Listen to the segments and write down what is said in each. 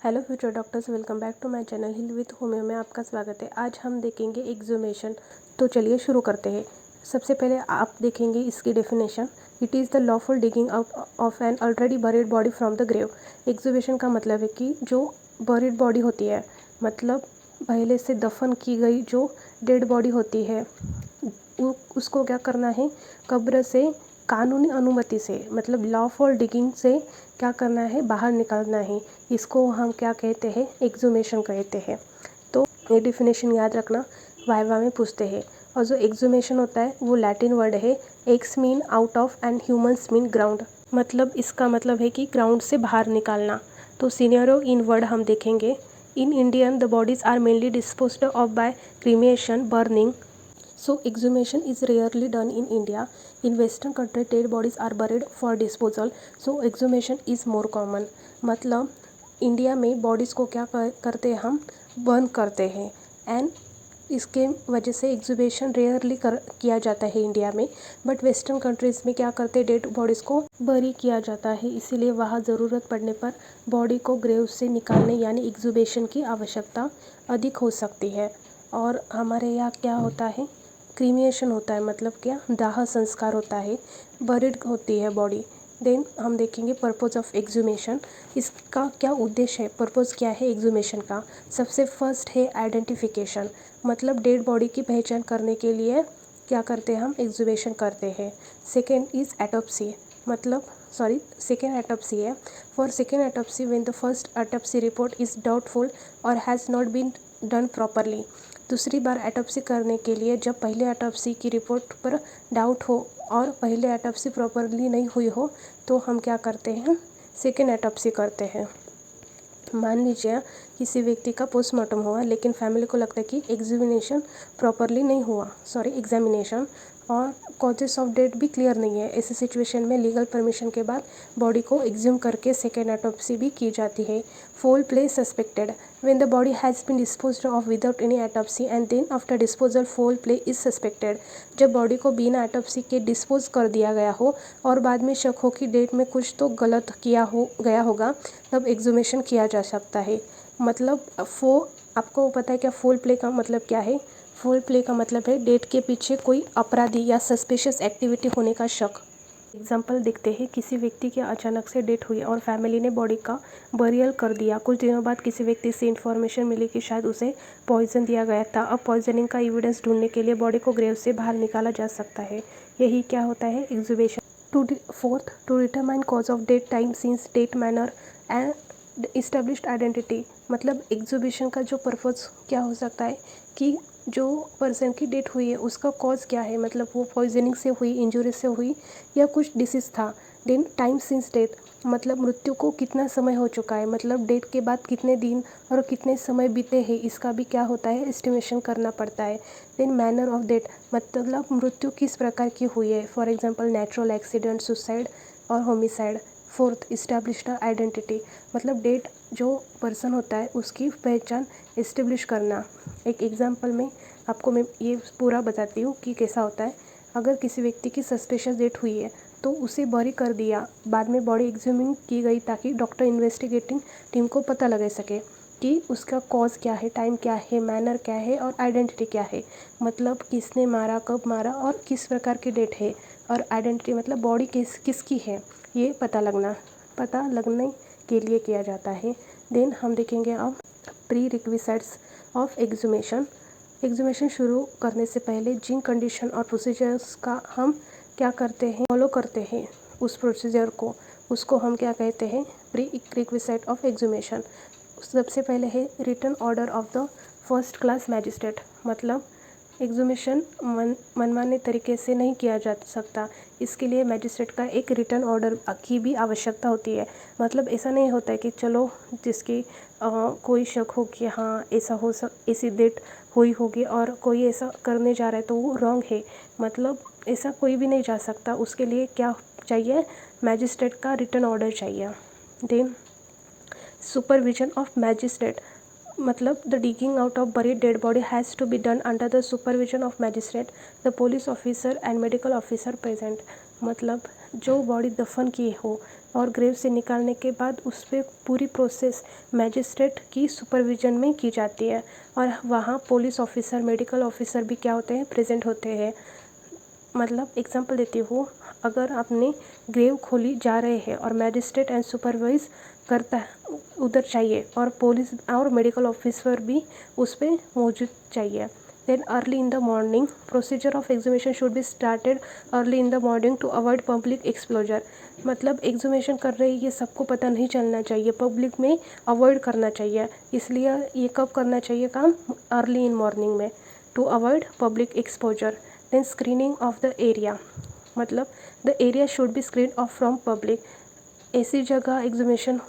Hello future doctors, welcome back to my channel heal with homeo में आपका स्वागत है। आज हम देखेंगे एक्सहूमेशन। तो चलिए शुरू करते हैं। सबसे पहले आप देखेंगे इसकी definition. It is the lawful digging out of an already buried body from the grave. Exhumation का मतलब है कि जो बरीड बॉडी होती है, मतलब पहले से दफन की गई जो डेड बॉडी होती है, उसको क्या करना है, कब्र से कानूनी अनुमति से, मतलब लॉफुल डिगिंग से क्या करना है, बाहर निकालना है। इसको हम क्या कहते हैं, एक्सहूमेशन कहते हैं। तो ये डिफिनेशन याद रखना, वाइवा में पूछते हैं। और जो एक्सहूमेशन होता है वो लैटिन वर्ड है, x mean out of and humans mean ground. मतलब इसका मतलब है कि ग्राउंड से बाहर निकालना। तो सिनेरियो इन वर्ड हम देखेंगे। In Indian the bodies are mainly disposed of by cremation, burning. So exhumation is rarely done in India. In Western country, dead bodies are buried for disposal. So exhumation is more common. मतलब India में bodies को क्या करते हैं, हम burn करते हैं। And इसके वजह से एक्सहूमेशन रेयरली किया जाता है इंडिया में। बट वेस्टर्न कंट्रीज़ में क्या करते हैं, डेड बॉडीज़ को बरी किया जाता है। इसीलिए वहाँ ज़रूरत पड़ने पर बॉडी को ग्रेव से निकालने यानी एक्सहूमेशन की आवश्यकता अधिक हो सकती है। और हमारे यहाँ क्या होता है, क्रीमिएशन होता है, मतलब क्या, दाह संस्कार होता है, बरीड होती है बॉडी। देन हम देखेंगे पर्पज़ ऑफ एक्सहूमेशन। इसका क्या उद्देश्य है, पर्पज़ क्या है एक्सहूमेशन का। सबसे फर्स्ट है आइडेंटिफिकेशन, मतलब डेड बॉडी की पहचान करने के लिए क्या करते हैं, हम एक्सहूमेशन करते हैं। सेकेंड इज़ एटोप्सी, मतलब सेकेंड एटोप्सी है। For second autopsy when the first autopsy report is doubtful और has not been done properly. दूसरी बार एटोप्सी करने के लिए जब पहले एटोप्सी की रिपोर्ट पर डाउट हो और पहले एटोप्सी प्रॉपरली नहीं हुई हो, तो हम क्या करते हैं, सेकेंड एटोप्सी करते हैं। मान लीजिए किसी व्यक्ति का पोस्टमार्टम हुआ, लेकिन फैमिली को लगता है कि एग्जामिनेशन प्रॉपरली नहीं हुआ, एग्जामिनेशन, और कॉजेस ऑफ डेथ भी क्लियर नहीं है। ऐसी सिचुएशन में लीगल परमिशन के बाद बॉडी को एग्ज्यूम करके सेकेंड ऑटोप्सी भी की जाती है। Foul play suspected when the body has been disposed of without any autopsy and then after disposal foul play is suspected. जब बॉडी को बिना ऑटोप्सी के डिस्पोज कर दिया गया हो और बाद में शक हो कि डेट में कुछ तो गलत किया हो गया होगा, तब एक्सहूमेशन किया जा सकता है। मतलब आपको पता है क्या फोल प्ले का मतलब क्या है। फोल प्ले का मतलब है डेट के पीछे कोई अपराधी या सस्पिशियस एक्टिविटी होने का शक। एग्जाम्पल देखते हैं, किसी व्यक्ति की अचानक से डेथ हुई और फैमिली ने बॉडी का बरियल कर दिया। कुछ दिनों बाद किसी व्यक्ति से इन्फॉर्मेशन मिली कि शायद उसे पॉइजन दिया गया था। अब पॉइजनिंग का एविडेंस ढूंढने के लिए बॉडी को ग्रेव से बाहर निकाला जा सकता है। यही क्या होता है, exhumation. Fourth, to determine cause of death, time, scenes, date, manner and established identity. मतलब एक्सहूमेशन का जो पर्पज़ क्या हो सकता है कि जो पर्सन की डेथ हुई है उसका कॉज क्या है, मतलब वो पॉइजनिंग से हुई, इंजरी से हुई, या कुछ डिसीज़ था। देन टाइम सिंस डेथ, मतलब मृत्यु को कितना समय हो चुका है, मतलब डेथ के बाद कितने दिन और कितने समय बीते हैं, इसका भी क्या होता है, एस्टिमेशन करना पड़ता है। देन मैनर ऑफ डेथ, मतलब मृत्यु किस प्रकार की हुई है, for example natural accident, suicide और होमिसाइड। फोर्थ, इस्टेब्लिश्ड आइडेंटिटी, मतलब डेट जो पर्सन होता है उसकी पहचान इस्टेब्लिश करना। एक एग्जांपल में आपको मैं ये पूरा बताती हूँ कि कैसा होता है। अगर किसी व्यक्ति की सस्पिशियस डेथ हुई है तो उसे बरी कर दिया, बाद में बॉडी एग्जामिन की गई ताकि डॉक्टर इन्वेस्टिगेटिंग टीम को पता लगा सके कि उसका कॉज क्या है, टाइम क्या है, मैनर क्या है और आइडेंटिटी क्या है, मतलब किसने मारा, कब मारा और किस प्रकार की डेथ है। और आइडेंटिटी मतलब बॉडी किसकी है, ये पता लगने के लिए किया जाता है। देन हम देखेंगे अब प्री रिक्विजिट्स ऑफ एक्सहूमेशन। एक्सहूमेशन शुरू करने से पहले जिन कंडीशन और प्रोसीजर्स का हम क्या करते हैं, फॉलो करते हैं, उस प्रोसीजर को, उसको हम क्या कहते हैं, प्री रिक्विजिट ऑफ एक्सहूमेशन। सबसे पहले है written order of the first class magistrate, मतलब एक्सहूमेशन मनमाने तरीके से नहीं किया जा सकता, इसके लिए मैजिस्ट्रेट का एक रिटन ऑर्डर की भी आवश्यकता होती है। मतलब ऐसा नहीं होता है कि चलो जिसकी कोई शक हो कि हाँ ऐसी डेट हुई होगी और कोई ऐसा करने जा रहा है तो वो रॉन्ग है, मतलब ऐसा कोई भी नहीं जा सकता। उसके लिए क्या चाहिए, मैजिस्ट्रेट का रिटन ऑर्डर चाहिए। देन सुपरविजन ऑफ मैजिस्ट्रेट, मतलब the digging out of buried dead body has to be done under the supervision of magistrate, the police officer and medical officer present. मतलब जो बॉडी दफन की हो और grave से निकालने के बाद उस पर पूरी प्रोसेस मैजिस्ट्रेट की सुपरविजन में की जाती है और वहाँ पुलिस ऑफिसर, मेडिकल ऑफिसर भी क्या होते हैं, प्रेजेंट होते हैं। मतलब एग्जांपल देती हूँ, अगर आपने ग्रेव खोली जा रहे हैं और मैजिस्ट्रेट एंड सुपरवाइज करता है उधर चाहिए और पुलिस और मेडिकल ऑफिसर भी उस पर मौजूद चाहिए। Then early in the morning procedure of exhumation should be started early in the morning to avoid public exposure. मतलब एग्जूमेशन कर रहे हैं ये सबको पता नहीं चलना चाहिए, पब्लिक में अवॉइड करना चाहिए, इसलिए ये कब करना चाहिए काम, अर्ली इन मॉर्निंग में, to avoid public exposure. Then screening of the area, मतलब the area should be screen off from public. ऐसी जगह एग्जूमेशन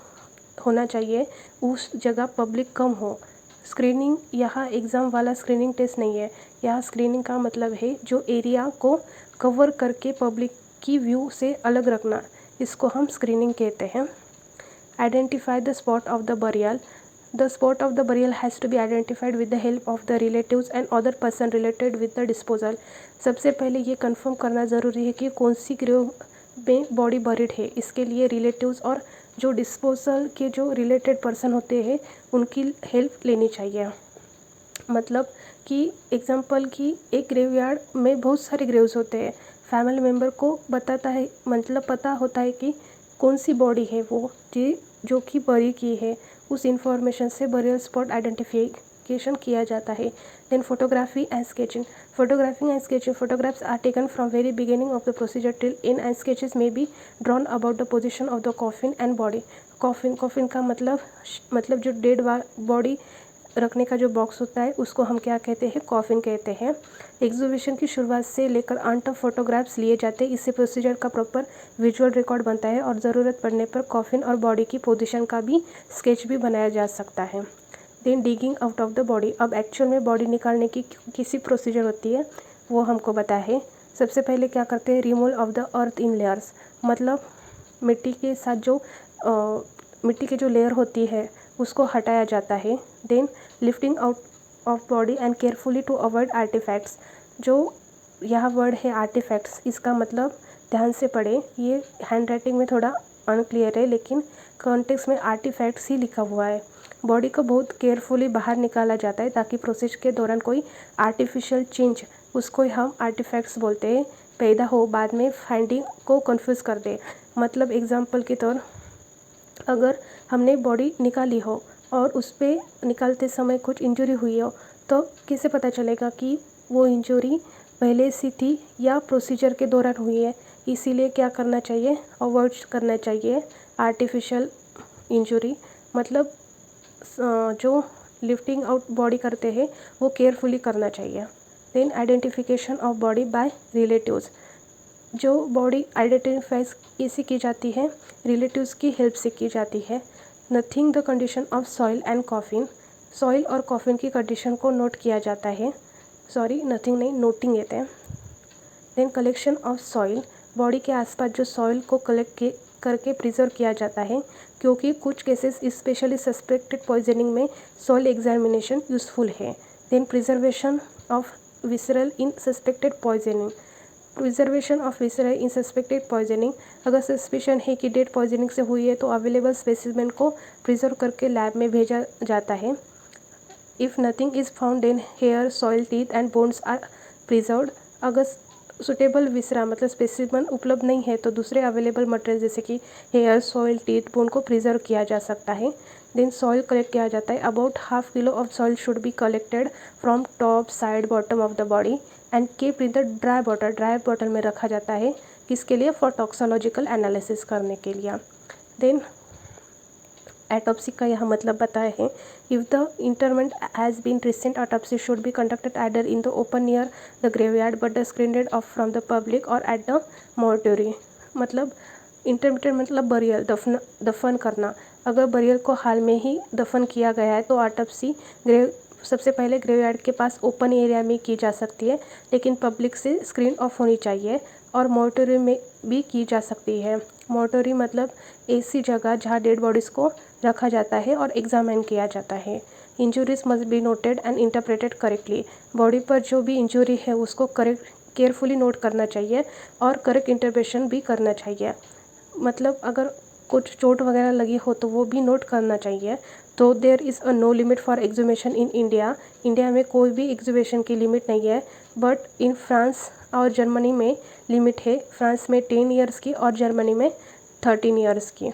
होना चाहिए उस जगह पब्लिक कम हो। स्क्रीनिंग यहाँ एग्ज़ाम वाला स्क्रीनिंग टेस्ट नहीं है, यहाँ स्क्रीनिंग का मतलब है जो एरिया को कवर करके पब्लिक की व्यू से अलग रखना, इसको हम स्क्रीनिंग कहते हैं। Identify the spot of the burial, the spot of the burial has to be identified with the help of the relatives and other person related with the disposal. सबसे पहले ये कंफर्म करना ज़रूरी है कि कौन सी ग्रेव में बॉडी बरीड है, इसके लिए रिलेटिव्स और जो डिस्पोजल के जो रिलेटेड पर्सन होते हैं उनकी हेल्प लेनी चाहिए। मतलब कि एग्जांपल कि एक ग्रेवयार्ड में बहुत सारे ग्रेव्स होते हैं, फैमिली मेम्बर को बताता है, मतलब पता होता है कि कौन सी बॉडी है वो जो कि बरी की है, उस इंफॉर्मेशन से बरियल स्पॉट आइडेंटिफिकेशन किया जाता है। Then photography and sketching, photographing and sketching, photographs are taken from very beginning of the procedure till in and sketches may be drawn about the position of the coffin and body। Coffin का मतलब जो dead body रखने का जो box होता है उसको हम क्या कहते हैं, कॉफिन कहते हैं। एग्जीबिशन की शुरुआत से लेकर अंत तक फोटोग्राफ्स लिए जाते हैं, इससे प्रोसीजर का प्रॉपर विजुअल रिकॉर्ड बनता है और ज़रूरत पड़ने पर कॉफिन और बॉडी की पोजीशन का भी स्केच भी बनाया जा सकता है। Then digging out of the body, अब एक्चुअल में बॉडी निकालने की किसी प्रोसीजर होती है वो हमको पता है। सबसे पहले क्या करते हैं, removal of the earth in layers, मतलब मिट्टी के साथ जो मिट्टी की जो लेयर होती है उसको हटाया जाता है। Then lifting out of body and carefully to avoid artifacts, जो यह वर्ड है आर्टिफैक्ट्स, इसका मतलब ध्यान से पढ़े, ये हैंड राइटिंग में थोड़ा अनक्लियर है लेकिन कॉन्टेक्स्ट में आर्टिफैक्ट्स ही लिखा हुआ है। बॉडी को बहुत केयरफुली बाहर निकाला जाता है ताकि प्रोसेस के दौरान कोई आर्टिफिशियल चेंज, उसको हम आर्टिफैक्ट्स बोलते हैं, पैदा हो, बाद में फाइंडिंग को कंफ्यूज कर दे। मतलब एग्जांपल के तौर, अगर हमने बॉडी निकाली हो और उस पर निकालते समय कुछ इंजरी हुई हो तो कैसे पता चलेगा कि वो इंजरी पहले से थी या प्रोसीजर के दौरान हुई है। इसीलिए क्या करना चाहिए, अवॉइड करना चाहिए आर्टिफिशियल इंजरी। मतलब जो लिफ्टिंग आउट बॉडी करते हैं वो केयरफुली करना चाहिए। Then identification of body by relatives, जो बॉडी आइडेंटिफाइज कैसे की जाती है, रिलेटिव्स की हेल्प से की जाती है। Nothing the condition of soil and coffin, soil और कॉफिन की कंडीशन को नोट किया जाता है, सॉरी नथिंग नहीं, नोटिंग कहते हैं। Then collection of soil, body के आसपास जो सॉइल को कलेक्ट करके प्रिजर्व किया जाता है, क्योंकि कुछ केसेस स्पेशली सस्पेक्टेड पॉइजनिंग में सॉइल एग्जामिनेशन यूजफुल है। Then preservation of visceral in suspected poisoning, preservation of visceral in suspected poisoning, अगर सस्पिशन है कि डेड पॉइजनिंग से हुई है तो अवेलेबल स्पेसिमेन को प्रिजर्व करके लैब में भेजा जाता है। If nothing is found then hair, soil, teeth and bones are preserved, अगर सुटेबल विसरा मतलब स्पेसिमेन उपलब्ध नहीं है तो दूसरे अवेलेबल मटेरियल जैसे कि हेयर, सॉइल, टीथ, बोन को प्रिजर्व किया जा सकता है। देन सॉइल कलेक्ट किया जाता है, about ½ kilo of soil should be collected from top, side, bottom of the body and keep in the dry bottle, dry bottle में रखा जाता है, किसके लिए, फॉर टॉक्सोलॉजिकल एनालिसिस करने के लिए। देन एटॉप्सी का यह मतलब बताया है, if the interment has been recent autopsy should be conducted either in the open near the graveyard but the screened off from the public और एट द मोर्टरी। मतलब इंटरमीडिएट मतलब बरियल, दफन करना, अगर बरियल को हाल में ही दफन किया गया है तो ऑटोप्सी सबसे पहले ग्रेवयार्ड के पास ओपन एरिया में की जा सकती है, लेकिन पब्लिक से स्क्रीन ऑफ होनी चाहिए, और मोर्टरी में भी की जा सकती है। मोर्टरी मतलब ऐसी जगह जहाँ डेड बॉडीज़ को रखा जाता है और एग्जामिन किया जाता है। Injuries must be noted and interpreted correctly, body पर जो भी इंजुरी है उसको केयरफुली नोट करना चाहिए और करेक्ट इंटरप्रेशन भी करना चाहिए। मतलब अगर कुछ चोट वगैरह लगी हो तो वो भी नोट करना चाहिए। तो there is a no limit for exhumation in India. India में कोई भी एक्सुमेशन की लिमिट नहीं है, बट इन फ्रांस और जर्मनी में लिमिट है। फ्रांस में 10 ईयर्स की और जर्मनी में 13 ईयर्स की।